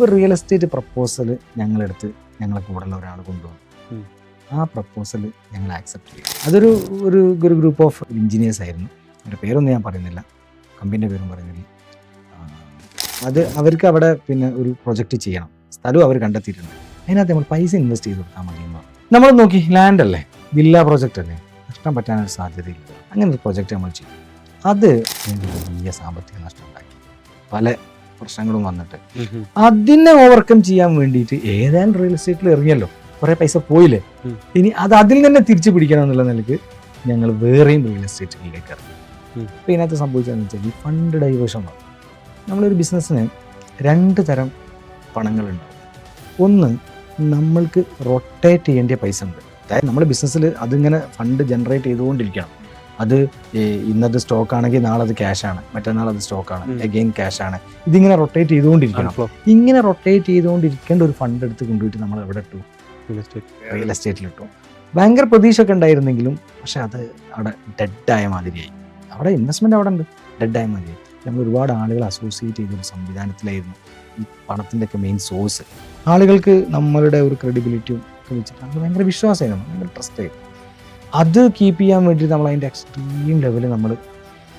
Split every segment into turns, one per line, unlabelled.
ഒരു real estate proposal ഞങ്ങളെടുത്ത് ഞങ്ങളെ കൂടെയുള്ള ഒരാൾ കൊണ്ടുവന്നു. ആ പ്രപ്പോസൽ ഞങ്ങൾ ആക്സെപ്റ്റ് ചെയ്തു. അതൊരു ഒരു ഗ്രൂപ്പ് ഓഫ് എഞ്ചിനീയേഴ്സ് ആയിരുന്നു. അവരുടെ പേരൊന്നും ഞാൻ പറയുന്നില്ല, കമ്പനീൻ്റെ പേരും പറയുന്നില്ല. അത് അവർക്ക് അവിടെ പിന്നെ ഒരു പ്രൊജക്റ്റ് ചെയ്യണം, സ്ഥലവും അവർ കണ്ടെത്തിയിട്ടുണ്ട്. അതിനകത്ത് നമ്മൾ പൈസ ഇൻവെസ്റ്റ് ചെയ്ത് കൊടുത്താൽ മതി എന്ന് പറഞ്ഞു. നമ്മൾ നോക്കി, ലാൻഡ് അല്ലേ, വില്ല പ്രോജക്റ്റ് അല്ലേ, നഷ്ടം പറ്റാനൊരു സാധ്യതയില്ല. അങ്ങനെ ഒരു പ്രൊജക്റ്റ് നമ്മൾ ചെയ്യും. അത് വലിയ സാമ്പത്തിക നഷ്ടം ഉണ്ടാക്കി, പല പ്രശ്നങ്ങളും വന്നിട്ട് അതിനെ ഓവർകം ചെയ്യാൻ വേണ്ടിയിട്ട് ഏതായാലും റിയൽ എസ്റ്റേറ്റിൽ ഇറങ്ങിയല്ലോ, കുറേ പൈസ പോയില്ലേ, ഇനി അതിൽ തന്നെ തിരിച്ചു പിടിക്കണം എന്നുള്ള നിലയ്ക്ക് ഞങ്ങൾ വേറെയും റിയൽ എസ്റ്റേറ്റിലേക്ക് ഇറങ്ങി. അപ്പോൾ ഇതിനകത്ത് സംഭവിച്ചതെന്ന് വെച്ചാൽ ഈ ഫണ്ട് ഡൈവേർഷൻ വന്നു. നമ്മളൊരു ബിസിനസ്സിന് 2 തരം പണങ്ങളുണ്ടാവും. ഒന്ന്, നമ്മൾക്ക് റൊട്ടേറ്റ് ചെയ്യേണ്ട പൈസ ഉണ്ട്. അതായത് നമ്മുടെ ബിസിനസ്സിൽ അതിങ്ങനെ ഫണ്ട് ജനറേറ്റ് ചെയ്തുകൊണ്ടിരിക്കണം. അത് ഇന്നത്തെ സ്റ്റോക്ക് ആണെങ്കിൽ നാളെ അത് ക്യാഷാണ്, മറ്റന്നാൾ അത് സ്റ്റോക്കാണ്, അഗെയിൻ ക്യാഷാണ്. ഇതിങ്ങനെ റൊട്ടേറ്റ് ചെയ്തുകൊണ്ടിരിക്കണം. ഇങ്ങനെ റൊട്ടേറ്റ് ചെയ്തുകൊണ്ടിരിക്കേണ്ട ഒരു ഫണ്ട് എടുത്ത് കൊണ്ടുപോയിട്ട് നമ്മൾ എവിടെ ഇട്ടു? റിയൽ എസ്റ്റേറ്റിലിട്ടു. ഭയങ്കര പ്രതീക്ഷ ഒക്കെ ഉണ്ടായിരുന്നെങ്കിലും പക്ഷെ അത് അവിടെ ഡെഡായ മാതിരിയായി. അവിടെ ഇൻവെസ്റ്റ്മെൻറ്റ് അവിടെ ഉണ്ട്, ഡെഡായ മാതിരിയായി. നമ്മൾ ഒരുപാട് ആളുകൾ അസോസിയേറ്റ് ചെയ്തൊരു സംവിധാനത്തിലായിരുന്നു ഈ പണത്തിൻ്റെ ഒക്കെ മെയിൻ സോഴ്സ്. ആളുകൾക്ക് നമ്മളുടെ ഒരു ക്രെഡിബിലിറ്റിയും ഒക്കെ വെച്ചിട്ട് അത് ഭയങ്കര വിശ്വാസമായിരുന്നു, ഭയങ്കര ട്രസ്റ്റായിരുന്നു. അത് കീപ്പ് ചെയ്യാൻ വേണ്ടി നമ്മൾ അതിൻ്റെ എക്സ്ട്രീം ലെവലിൽ നമ്മൾ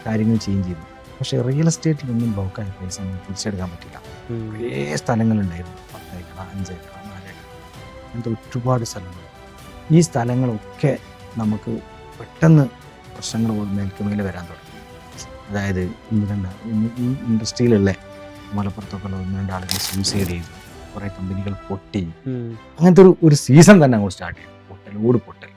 കാര്യങ്ങൾ ചേഞ്ച് ചെയ്തു. പക്ഷേ റിയൽ എസ്റ്റേറ്റിലൊന്നും ബ്ലോക്കായ പൈസ നമുക്ക് തിരിച്ചെടുക്കാൻ പറ്റില്ല. കുറേ സ്ഥലങ്ങളുണ്ടായിരുന്നു, 10 ഏക്കർ, 5 ഏക്കർ, 4 ഏക്കർ, അങ്ങനത്തെ ഒരുപാട് സ്ഥലങ്ങൾ. ഈ സ്ഥലങ്ങളൊക്കെ നമുക്ക് പെട്ടെന്ന് പ്രശ്നങ്ങൾ മേൽക്കുമേൽ വരാൻ തുടങ്ങി. അതായത് ഈ ഇൻഡസ്ട്രിയിലുള്ള മലപ്പുറത്തൊക്കെ ഉള്ള 1-2 ആളുകൾ സൂസൈഡ് ചെയ്തു, കുറേ കമ്പനികൾ പൊട്ടി. അങ്ങനത്തെ ഒരു സീസൺ തന്നെ അങ്ങോട്ട് സ്റ്റാർട്ട് ചെയ്തു, പൊട്ടൽ.